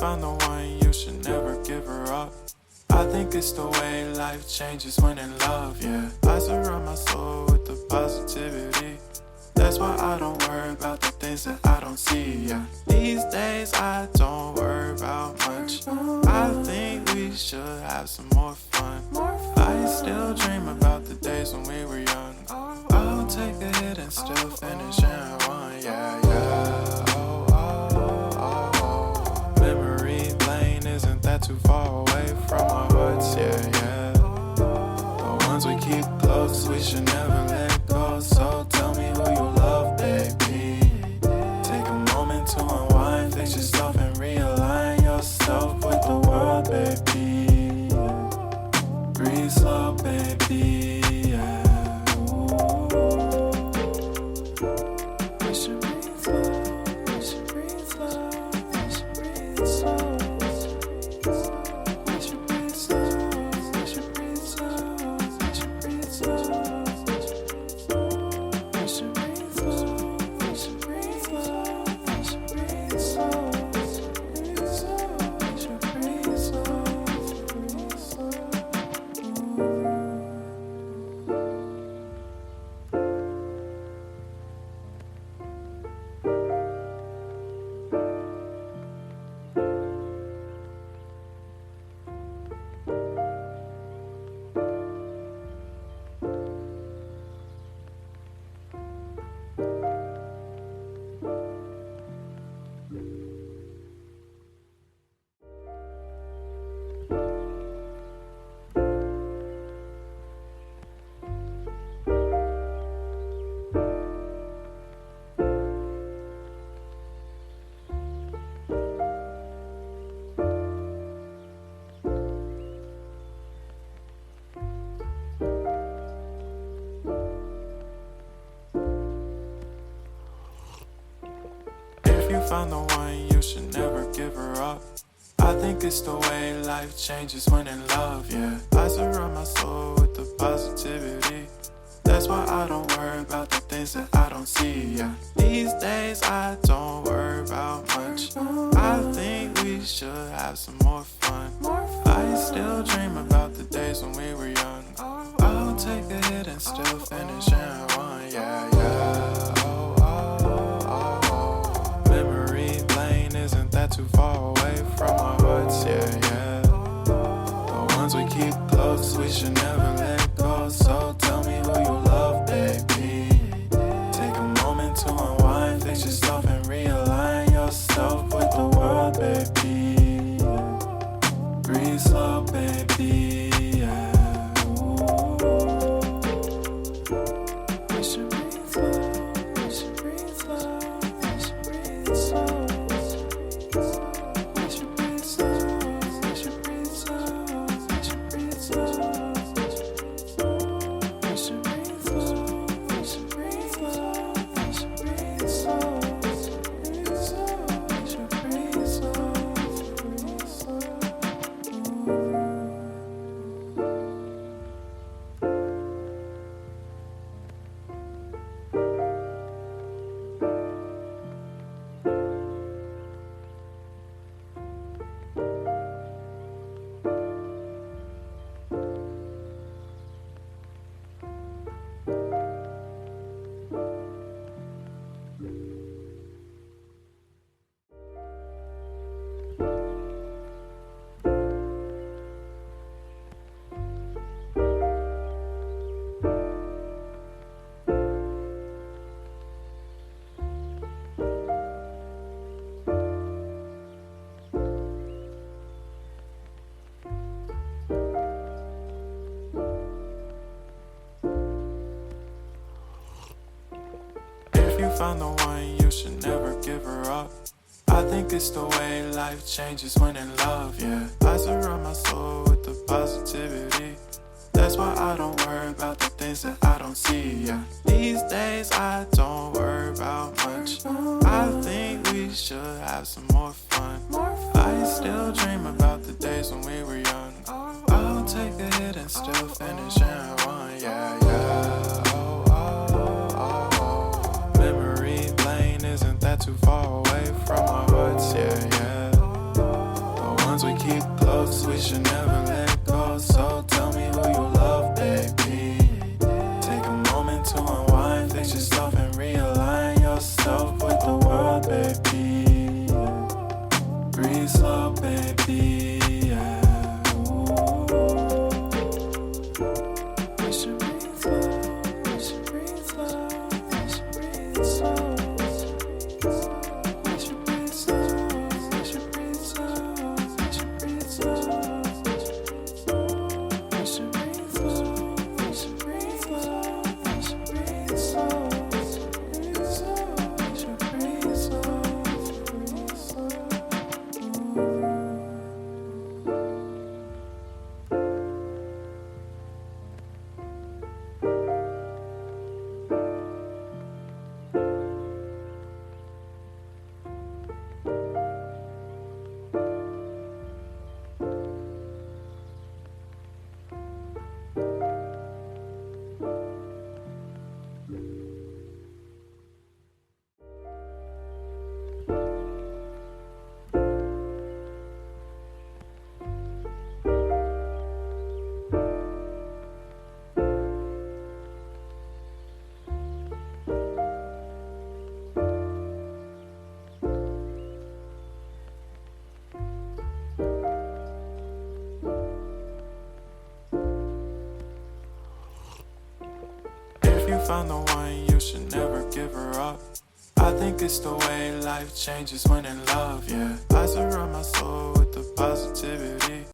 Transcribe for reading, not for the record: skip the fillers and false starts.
found the one, you should never give her up. I think it's the way life changes when in love, yeah. I surround my soul with the positivity. That's why I don't worry about the things that I don't see, yeah. These days I don't worry about much. I think we should have some more fun. I still dream about the days when we were young. I'll take a hit and still finish in one, yeah, yeah. Oh, oh, oh, oh. Memory lane isn't that too far away from our hearts, yeah, yeah. The ones we keep close, we should never let go. So tell me who you love, baby. Take a moment to unwind, fix yourself and realign yourself with the world, baby. Breathe slow, baby, yeah. We should breathe slow, we should breathe slow, we should breathe slow. We should breathe slow, we should breathe slow, we should breathe slow. We should breathe slow, we should breathe slow, we should breathe slow. We should breathe slow, breathe slow. Found the one, you should never give her up. I think it's the way life changes when in love, yeah. I surround my soul with the positivity. That's why I don't worry about the things that I don't see, yeah. These days I don't worry about much. I think we should have some more fun. I still dream about the days when we were young. I'll take a hit and still finish in one, yeah, yeah. Oh, oh, oh, oh. Memory lane isn't that too far away from our hearts, yeah, yeah. The ones we keep close, we should never let go. So tell me who you love, baby. Take a moment to unwind, fix yourself and realign yourself with the world, baby. Breathe slow, baby, yeah. We should breathe slow, we should breathe slow, we should breathe slow. We should breathe slow, we should breathe slow, we should breathe slow. We should breathe slow, we should breathe slow, we should breathe slow. We should breathe slow, breathe slow. Found the one, you should never give her up. I think it's the way life changes when in love, yeah. I surround my soul with the positivity. That's why I don't worry about the things that I don't see, yeah. These days I don't worry about much. I think we should have some more fun. I still dream about the days when we were young. I'll take a hit and still finish in one, yeah, yeah. Oh, oh, oh, oh. Memory lane isn't that too far away from our hearts, yeah, yeah. should never let go. So tell me who you love, baby. Take a moment to unwind, fix yourself and realign yourself with the world, baby. Breathe slow, baby. Yeah. We should breathe slow. We should breathe slow. We should breathe slow. We should breathe slow. We should breathe slow. We should breathe slow. We should breathe slow. We should breathe slow. We should breathe slow. We should breathe slow. If you found the one, you should never give her up. I think it's the way life changes when in love, yeah. I surround my soul with the positivity.